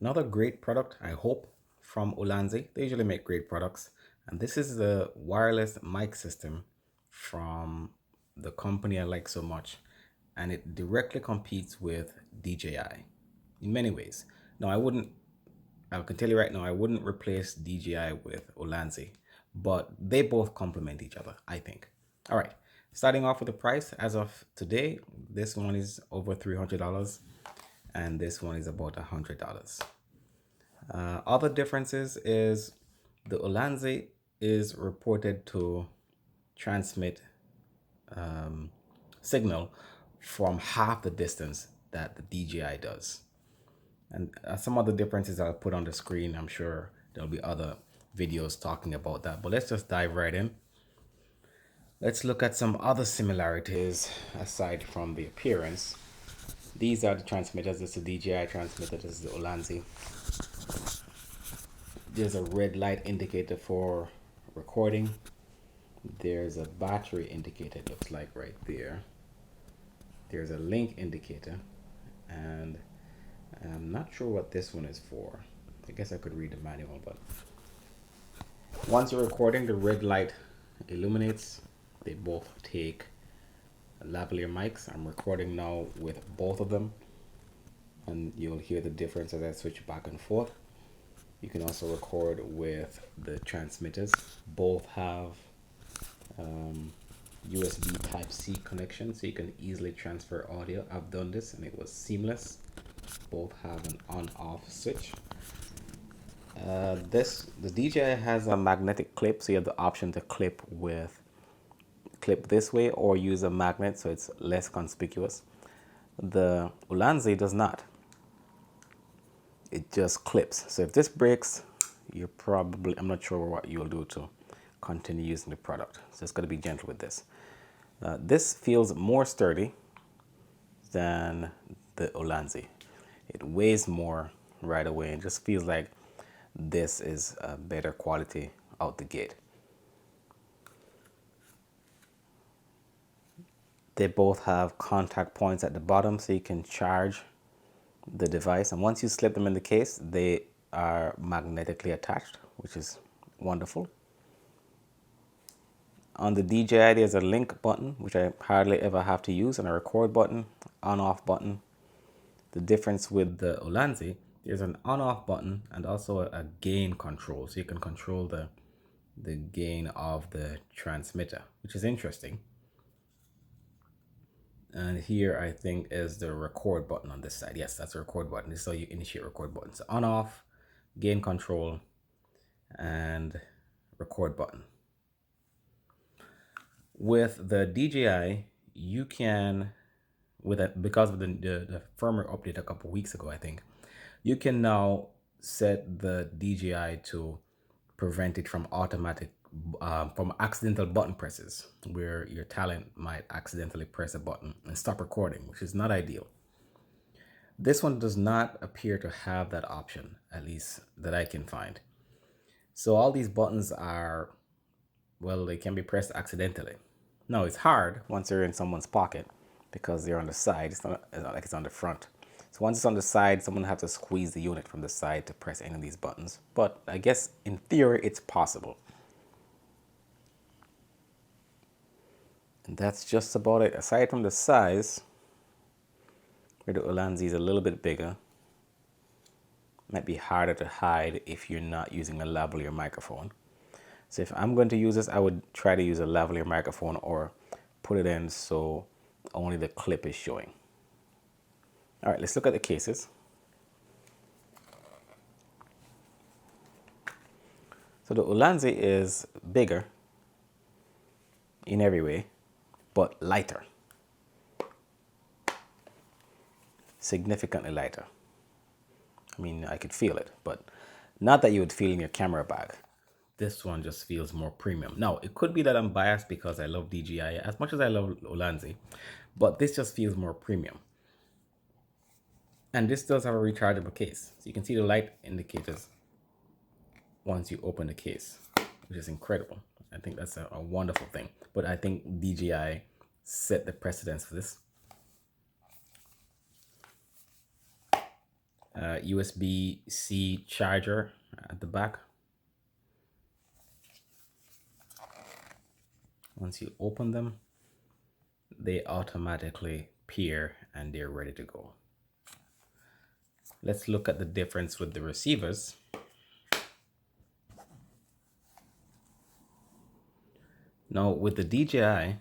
Another great product, I hope, from Ulanzi. They usually make great products. And this is the wireless mic system from the company I like so much. And it directly competes with DJI in many ways. Now, I can tell you right now, I wouldn't replace DJI with Ulanzi, but they both complement each other, I think. All right, starting off with the price as of today, this one is over $300 and this one is about $100. Other differences is the Ulanzi is reported to transmit signal from half the distance that the DJI does. And some other differences I'll put on the screen. I'm sure there'll be other videos talking about that, but let's just dive right in. Let's look at some other similarities aside from the appearance. These are the transmitters. This is the DJI transmitter. This is the Ulanzi. There's a red light indicator for recording. There's a battery indicator, it looks like right there. There's a link indicator, and I'm not sure what this one is for. I guess I could read the manual, but once you're recording, the red light illuminates. They both take lavalier mics. I'm recording now with both of them, and you'll hear the difference as I switch back and forth. You can also record with the transmitters. Both have USB Type-C connection, so you can easily transfer audio. I've done this and it was seamless. Both have an on-off switch. The DJI has a magnetic clip, so you have the option to clip this way or use a magnet, so it's less conspicuous. The Ulanzi does not. It just clips. So if this breaks, I'm not sure what you'll do to continue using the product. So it's got to be gentle with this. This feels more sturdy than the Ulanzi. It weighs more right away and just feels like this is a better quality out the gate. They both have contact points at the bottom so you can charge the device, and once you slip them in the case, they are magnetically attached, which is wonderful. On the DJI, there's a link button, which I hardly ever have to use, and a record button, on-off button. The difference with the Ulanzi, there's an on-off button and also a gain control, so you can control the gain of the transmitter, which is interesting. And here I think is the record button on this side. Yes, that's a record button. This is how you initiate record button. So on off, gain control, and record button. With the DJI, you can, because of the firmware update a couple weeks ago, I think, you can now set the DJI to prevent it from from accidental button presses, where your talent might accidentally press a button and stop recording, which is not ideal. This one does not appear to have that option, at least that I can find. So all these buttons are, well, they can be pressed accidentally. Now it's hard once they're in someone's pocket because they're on the side. It's not like it's on the front. So once it's on the side, someone will have to squeeze the unit from the side to press any of these buttons. But I guess in theory, it's possible. And that's just about it. Aside from the size, where the Ulanzi is a little bit bigger, might be harder to hide if you're not using a lavalier microphone. So if I'm going to use this, I would try to use a lavalier microphone or put it in so only the clip is showing. All right, let's look at the cases. So the Ulanzi is bigger in every way, but lighter. Significantly lighter. I mean, I could feel it, but not that you would feel in your camera bag. This one just feels more premium. Now, it could be that I'm biased because I love DJI as much as I love Ulanzi, but this just feels more premium. And this does have a rechargeable case. So you can see the light indicators once you open the case, which is incredible. I think that's a wonderful thing. But I think DJI set the precedence for this. USB-C charger at the back. Once you open them, they automatically pair and they're ready to go. Let's look at the difference with the receivers. Now with the DJI,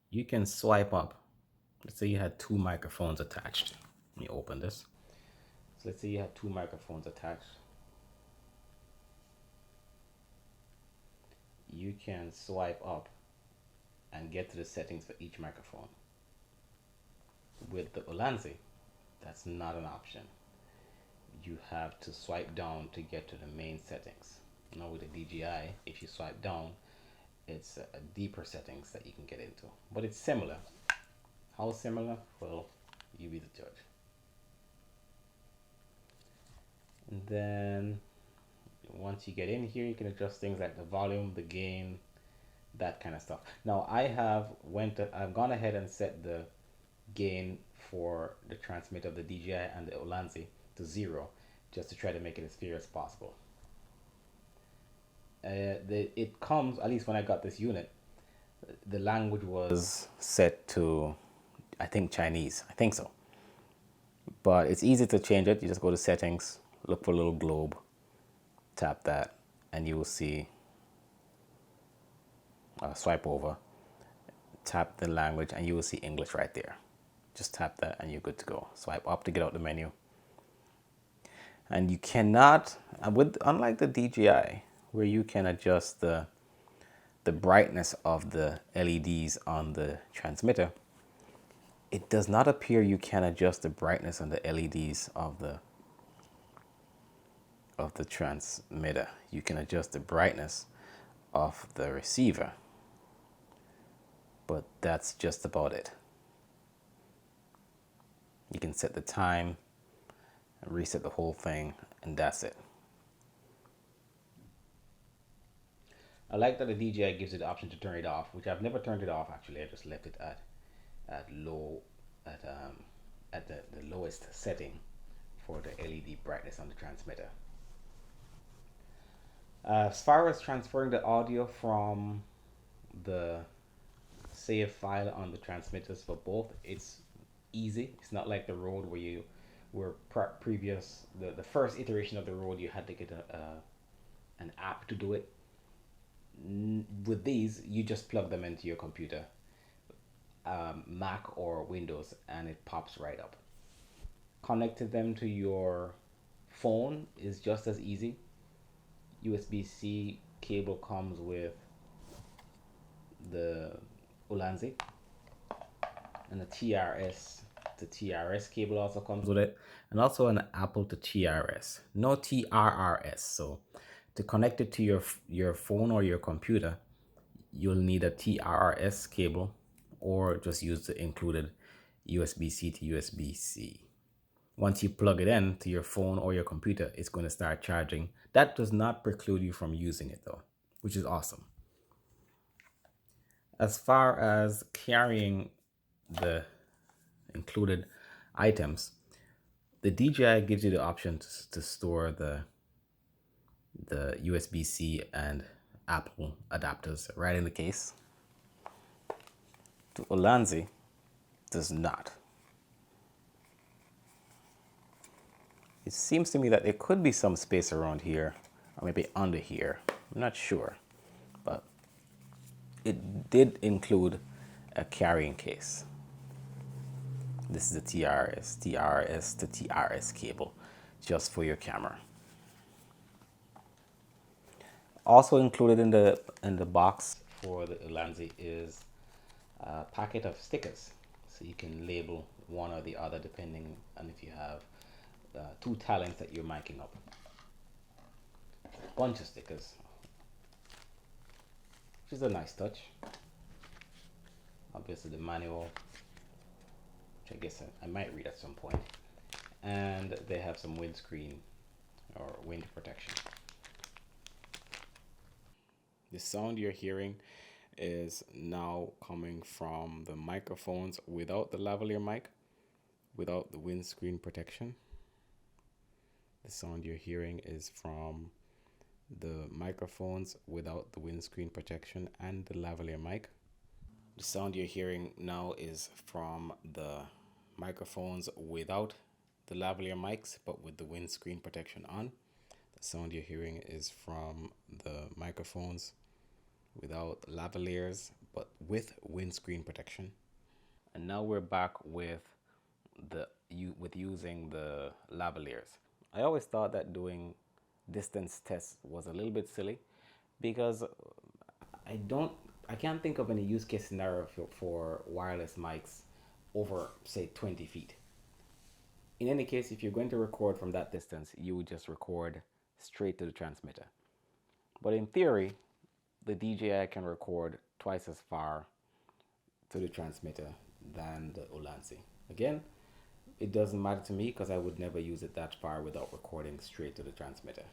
you can swipe up. Let's say you had two microphones attached. Let me open this. So let's say you had two microphones attached. You can swipe up and get to the settings for each microphone. With the Ulanzi, that's not an option. You have to swipe down to get to the main settings. Now with the DJI, if you swipe down, it's a deeper settings that you can get into. But it's similar. How similar? Well, you be the judge. And then once you get in here, you can adjust things like the volume, the gain, that kind of stuff. Now I've gone ahead and set the gain for the transmitter of the DJI and the Ulanzi to 0, just to try to make it as fair as possible. It comes, at least when I got this unit, the language was set to, I think, Chinese. I think so. But it's easy to change it. You just go to settings, look for a little globe, tap that, and you will see, swipe over, tap the language, and you will see English right there. Just tap that and you're good to go. Swipe up to get out the menu. And you cannot, unlike the DJI, where you can adjust the brightness of the LEDs on the transmitter, it does not appear you can adjust the brightness on the LEDs of the transmitter. You can adjust the brightness of the receiver, but that's just about it. You can set the time, reset the whole thing, and that's it. I like that the DJI gives you the option to turn it off, which I've never turned it off actually. I just left it at low, at the lowest setting for the LED brightness on the transmitter. As far as transferring the audio from the save file on the transmitters for both, it's easy. It's not like the Rode where you were previous, the first iteration of the Rode, you had to get an app to do it. With these, you just plug them into your computer, Mac or Windows, and it pops right up. Connecting them to your phone is just as easy. USB-C cable comes with the Ulanzi, and the TRS cable also comes with it, and also an Apple to TRS. No TRRS. So to connect it to your phone or your computer, you'll need a TRRS cable, or just use the included USB-C to USB-C. Once you plug it in to your phone or your computer, it's going to start charging. That does not preclude you from using it though, which is awesome. As far as carrying the included items, the DJI gives you the option to store the USB-C and Apple adapters right in the case. The Ulanzi does not. It seems to me that there could be some space around here, or maybe under here. I'm not sure, but it did include a carrying case. This is the TRS to TRS cable, just for your camera. Also included in the box for the Ulanzi is a packet of stickers, so you can label one or the other depending on if you have two talents that you're miking up. A bunch of stickers, which is a nice touch. Obviously the manual, which I guess I might read at some point, and they have some windscreen or wind protection. The sound you're hearing is now coming from the microphones without the lavalier mic, without the windscreen protection. The sound you're hearing is from the microphones without the windscreen protection and the lavalier mic. The sound you're hearing now is from the microphones without the lavalier mics but with the windscreen protection on. The sound you're hearing is from the microphones without lavaliers but with windscreen protection. And now we're back with using the lavaliers. I always thought that doing distance tests was a little bit silly because I don't I can't think of any use case scenario for wireless mics over say 20 feet. In any case, if you're going to record from that distance, you would just record straight to the transmitter. But in theory, the DJI can record twice as far to the transmitter than the Ulanzi. Again, it doesn't matter to me because I would never use it that far without recording straight to the transmitter.